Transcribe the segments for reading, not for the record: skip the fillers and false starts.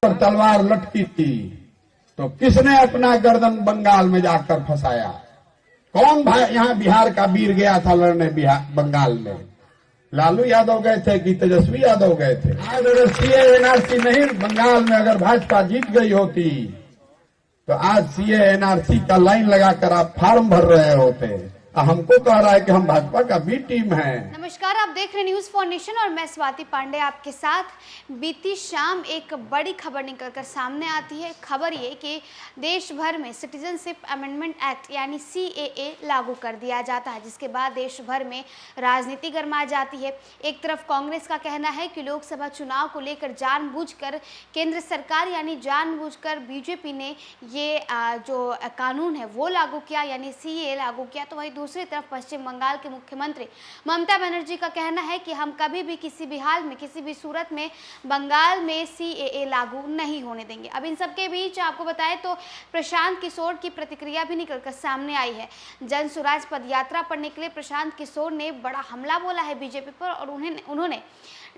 पर तलवार लटकी थी तो किसने अपना गर्दन बंगाल में जाकर फंसाया? कौन भाई यहाँ बिहार का वीर गया था लड़ने बंगाल में? लालू यादव गए थे कि तेजस्वी यादव गए थे? आज अगर सीए एनआरसी नहीं बंगाल में अगर भाजपा जीत गई होती तो आज सीए एनआरसी का लाइन लगाकर आप फॉर्म भर रहे होते। हमको कह रहा है कि हम भाजपा का बी टीम है। नमस्कार, आप देख रहे न्यूज फॉर नेशन और मैं स्वाति पांडे आपके साथ। बीती शाम एक बड़ी खबर निकलकर सामने आती है। खबर ये कि देश भर में सिटीजनशिप अमेंडमेंट एक्ट यानी सीएए लागू कर दिया जाता है, जिसके बाद देश भर में राजनीति गरमा जाती है। एक तरफ कांग्रेस का कहना है कि लोकसभा चुनाव को लेकर जानबूझकर केंद्र सरकार यानी जानबूझकर बीजेपी ने ये जो कानून है वो लागू किया यानी सीएए लागू किया। तो वही दूसरी तरफ पश्चिम बंगाल के मुख्यमंत्री ममता बनर्जी का कहना है कि हम कभी भी किसी भी हाल में किसी भी सूरत में बंगाल में सीएए लागू नहीं होने देंगे। अब इन सब के बीच आपको बताएं तो प्रशांत किशोर की प्रतिक्रिया भी निकलकर सामने आई है। जन स्वराज पदयात्रा पर निकले प्रशांत किशोर ने बड़ा हमला बोला है बीजेपी पर और उन्होंने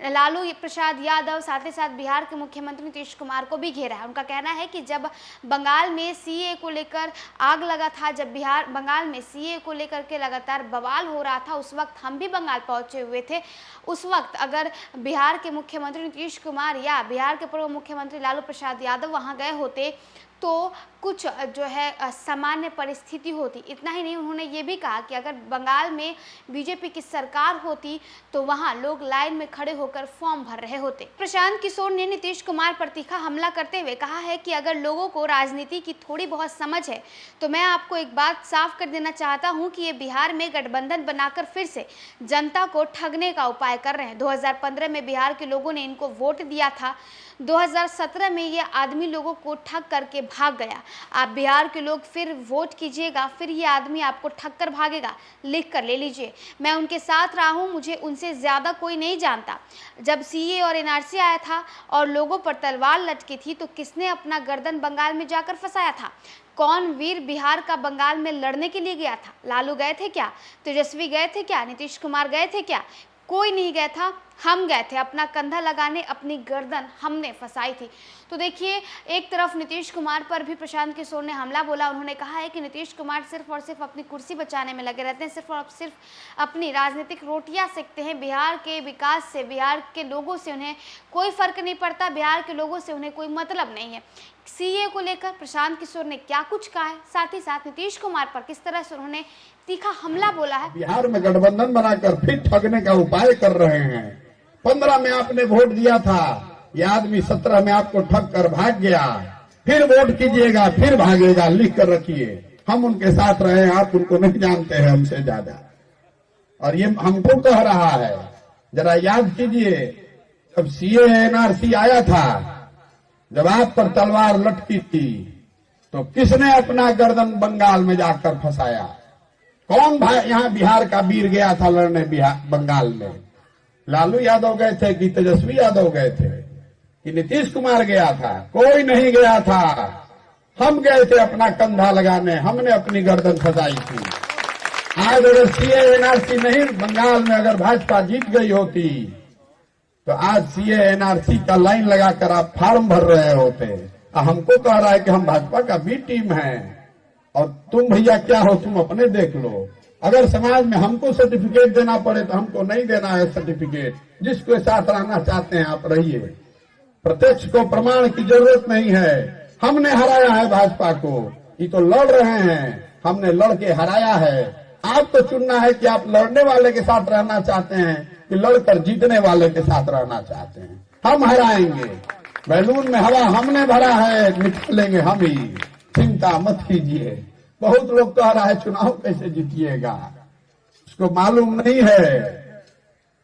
लालू प्रसाद यादव साथ ही साथ बिहार के मुख्यमंत्री नीतीश कुमार को भी घेरा है। उनका कहना है कि जब बंगाल में सीए को लेकर आग लगा था, जब बंगाल में सीए को लेकर के लगातार बवाल हो रहा था, उस वक्त हम भी बंगाल पहुंचे हुए थे। उस वक्त अगर बिहार के मुख्यमंत्री नीतीश कुमार या बिहार के पूर्व मुख्यमंत्री लालू प्रसाद यादव वहां गए होते तो कुछ जो है सामान्य परिस्थिति होती। इतना ही नहीं, उन्होंने ये भी कहा कि अगर बंगाल में बीजेपी की सरकार होती तो वहां लोग लाइन में खड़े होकर फॉर्म भर रहे होते। प्रशांत किशोर ने नीतीश कुमार पर तीखा हमला करते हुए कहा है कि अगर लोगों को राजनीति की थोड़ी बहुत समझ है तो मैं आपको एक बात साफ कर देना चाहता हूं कि ये बिहार में गठबंधन बनाकर फिर से जनता को ठगने का उपाय कर रहे हैं। 2015 में बिहार के लोगों ने इनको वोट दिया था, 2017 में ये आदमी लोगों को ठग करके भाग गया। आप बिहार के लोग फिर वोट कीजिएगा, फिर ये आदमी आपको ठग कर भागेगा। लिख कर ले लीजिए, मैं उनके साथ रहा हूँ, मुझे उनसे ज़्यादा कोई नहीं जानता। जब सीए और एनआरसी आया था और लोगों पर तलवार लटकी थी तो किसने अपना गर्दन बंगाल में जाकर फंसाया था? कौन वीर बिहार का बंगाल में लड़ने के लिए गया था? लालू गए थे क्या? तेजस्वी गए थे क्या? नीतीश कुमार गए थे क्या? कोई नहीं गया था, हम गए थे। अपना कंधा लगाने अपनी गर्दन हमने फंसाई थी। तो देखिए, एक तरफ नीतीश कुमार पर भी प्रशांत किशोर ने हमला बोला। उन्होंने कहा है कि नीतीश कुमार सिर्फ और सिर्फ अपनी कुर्सी बचाने में लगे रहते हैं, सिर्फ और सिर्फ अपनी राजनीतिक रोटियां सेकते हैं। बिहार के विकास से, बिहार के लोगों से उन्हें कोई फर्क नहीं पड़ता, बिहार के लोगों से उन्हें कोई मतलब नहीं है। सीए को लेकर प्रशांत किशोर ने क्या कुछ कहा है, साथ ही साथ नीतीश कुमार पर किस तरह से उन्होंने तीखा हमला बोला है। बिहार में गठबंधन बनाकर फिर ठगने का उपाय कर रहे हैं। 15 में आपने वोट दिया था, ये आदमी 17 में आपको ठग कर भाग गया। फिर वोट कीजिएगा, फिर भागेगा, लिख कर रखिए। हम उनके साथ रहे, आप उनको नहीं जानते हैं हमसे ज्यादा। और ये हमको कह रहा है, जरा याद कीजिए, जब सीए एनआरसी आया था, जब आप पर तलवार लटकी थी तो किसने अपना गर्दन बंगाल में जाकर फंसाया? कौन भाई यहाँ बिहार का वीर गया था लड़ने बंगाल में? लालू यादव गए थे कि तेजस्वी यादव गए थे कि नीतीश कुमार गया था? कोई नहीं गया था, हम गए थे अपना कंधा लगाने, हमने अपनी गर्दन फंसाई थी। आज अगर सीए एनआरसी नहीं बंगाल में अगर भाजपा जीत गई होती तो आज सीए एनआरसी का लाइन लगाकर आप फॉर्म भर रहे होते। हमको कह रहा है कि हम भाजपा का बी टीम है और तुम भैया क्या हो, तुम अपने देख लो। अगर समाज में हमको सर्टिफिकेट देना पड़े तो हमको नहीं देना है सर्टिफिकेट। जिसके साथ रहना चाहते हैं आप रहिए, प्रत्यक्ष को प्रमाण की जरूरत नहीं है। हमने हराया है भाजपा को, ये तो लड़ रहे हैं, हमने लड़ के हराया है। आपको चुनना है कि आप लड़ने वाले के साथ रहना चाहते हैं कि लड़कर जीतने वाले के साथ रहना चाहते हैं। हम हराएंगे, बैलून में हवा हमने भरा है, निकालेंगे हम ही, चिंता मत कीजिए। बहुत लोग कह रहा है चुनाव कैसे जीतिएगा, उसको मालूम नहीं है।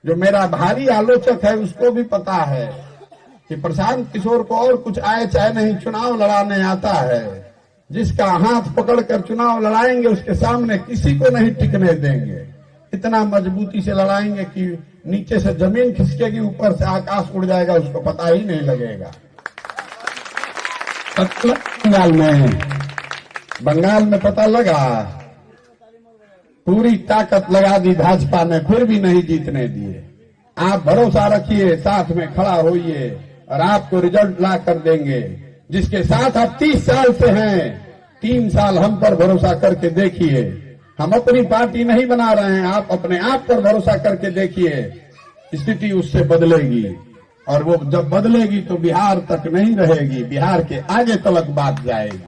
जो मेरा भारी आलोचक है उसको भी पता है कि प्रशांत किशोर को और कुछ आए चाहे नहीं, चुनाव लड़ाने आता है। जिसका हाथ पकड़कर चुनाव लड़ाएंगे उसके सामने किसी को नहीं टिकने देंगे। इतना मजबूती से लड़ाएंगे कि नीचे से जमीन खिसकेगी, ऊपर से आकाश उड़ जाएगा, उसको पता ही नहीं लगेगा। बंगाल में पता लगा, पूरी ताकत लगा दी भाजपा ने, फिर भी नहीं जीतने दिए। आप भरोसा रखिए, साथ में खड़ा होइए, और आपको रिजल्ट ला कर देंगे। जिसके साथ आप 30 साल से हैं, 3 साल हम पर भरोसा करके देखिए। हम अपनी पार्टी नहीं बना रहे हैं, आप अपने आप पर भरोसा करके देखिए, स्थिति उससे बदलेगी। और वो जब बदलेगी तो बिहार तक नहीं रहेगी, बिहार के आगे तलक बात जाएगी।